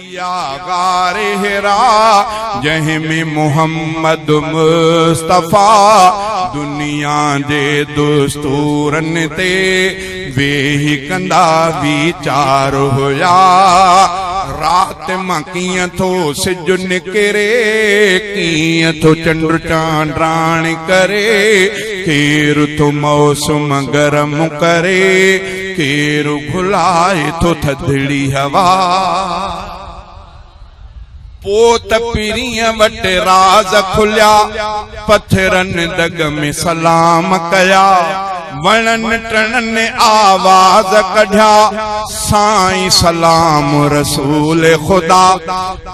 भरिया गारे हिरा जंहिंमें मुहम्मद मुस्तफ़ा दुनिया जे दुस्तूरनि ते वेही कंदा वीचार हुया। रात मां कीअं थो सिज निकिरे, कीअं थो चंड चांडाण करे, केरु थो मौसम गरम करे, केरु घुलाए थो थधड़ी हवा। पोत पीरीअ वटि राज खुलिया, पत्थरनि दग में सलाम कया, वणनि टणनि आवाज़ कढिया, साईं सलाम रसूल खुदा।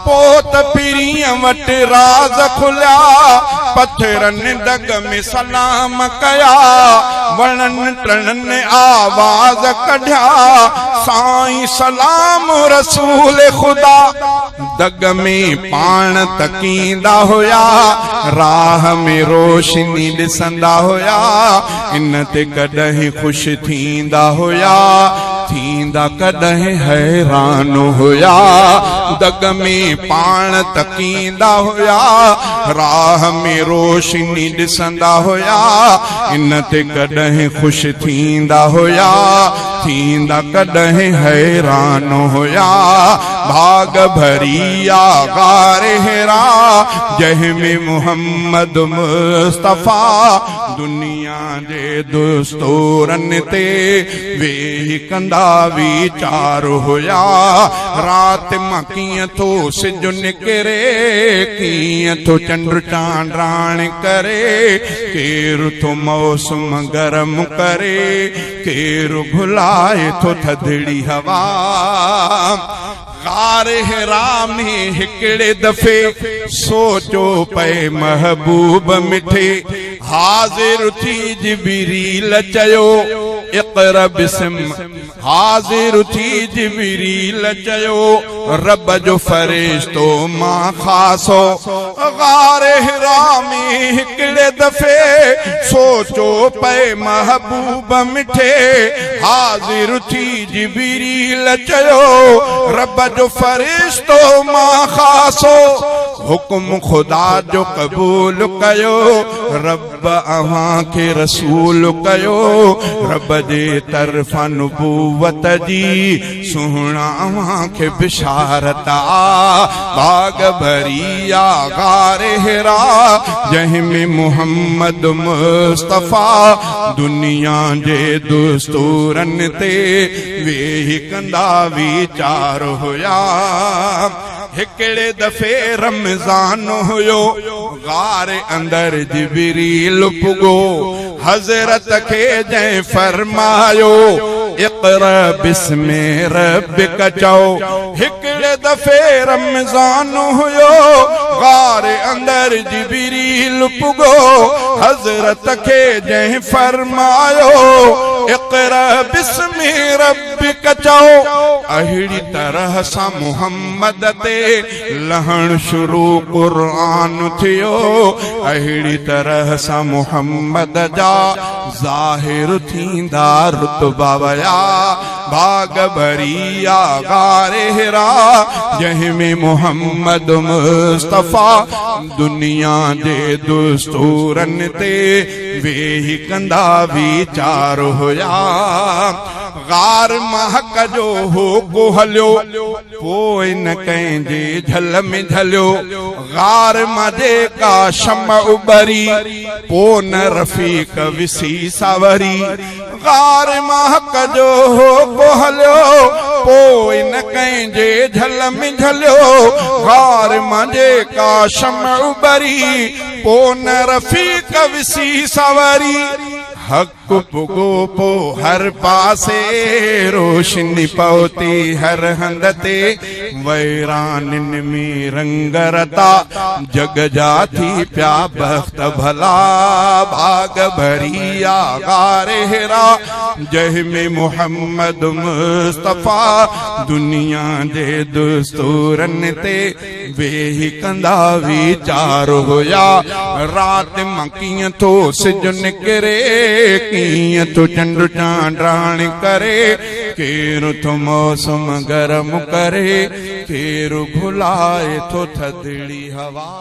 पोत पीरीअ वटि राज खुलिया, पत्थरनि दग में सलाम कया, वणनि टणनि आवाज़ कढिया, साईं सलाम रसूल खुदा। दग में पाण तकींदा हुया, राह में रोशनी ॾिसंदा हुया, इन ते कॾहिं ख़ुशि थींदा हुया, थींदा कॾहिं हैरान हुया। दग में पाण तकींदा हुया, राह में रोशनी ॾिसंदा हुया, इन ते कॾहिं ख़ुशि थींदा हुया, थींदा कॾहिं हैरान हुया। भाग भरिया गारे हिरा जंहिंमें मुहम्मद मुस्तफ़ा दुनिया जे दुस्तूरनि ते वेही कंदा वीचार हुया। रात मां कीअं थो सिज निकिरे, कीअं थो चंड चांडाण करे, केरु थो मौसम गरम करे, केरु घुलाए थो थधड़ी हवा। गारे हिरा में हिकिड़े दफ़े सोचो पए महबूब मिठे, हाज़िर थी जिबरील चयो इक़रा बिस्म, हाज़िर थी जिबरील चयो रब जो फरिश्तो मां ख़ासो। गारे हिरा में हिकिड़े दफ़े सोचो पए महबूब मिठे, हाज़िर थी जिबरील चयो रब जो फरिश्तो मां ख़ासो। हुक्म खुदा जो क़बूल कयो, रब अव्हां खे रसूल कयो, रब जे तरफ़ां नुबुवत जी सुहिणा अव्हां खे बिशारत आ। बाग भरिया गारे हिरा जंहिंमें मुहम्मद मुस्तफ़ा दुनिया जे दुस्तूरनि ते वेही कंदा वीचार हुया। हिकिड़े दफ़े रमज़ान हुयो, गारे अंदर जिबरील पुगो, हज़रत खे जंहिं फरमायो इक़रा बिस्मि रब्बिक चओ। हिकिड़े दफ़े रमज़ान हुयो, गारे अंदर जिबरील पुगो, हज़रत खे जंहिं फरमायो इक़रा बिस्मि रब्बिक चओ। अहिड़ी तरह सां मुहम्मद ते लहण शुरू क़ुरान थियो, अहिड़ी तरह सां मुहम्मद जा ज़ाहिर थींदा रुतबा वया। भाग भरिया गारे हिरा जंहिंमें मुहम्मद मुस्तफ़ा दुनिया जे दुस्तूरनि ते वेही कंदा वीचार हुया। गार महक जो हो हलियो, पोइ न कंहिंजे झल में झलियो, गार मां जेका शम उबरी, पोइ न रफ़ीक विसी सावरी। गार महक जो हो हलियो, पोइ न कंहिंजे झल में झलियो, गार मां जेका शम उबरी, पोइ न रफ़ीक विसी सावरी। हक पुगो पो हर पासे, रोशनी पहुती हर हंध ते, वैराननि में रंग रता, जग जाती प्या बख्त भला। भाग भरिया गारे हिरा जंहिंमें मुहम्मद मुस्तफ़ा दुनिया जे दुस्तूरनि ते वेही कंदा वीचार हुया। रात मां कीअं थो सिज निकिरे, कीअं तो चंड चांडाण करे, केरु तो मौसम गरम करे, केरु घुलाए तो थदड़ी हवा।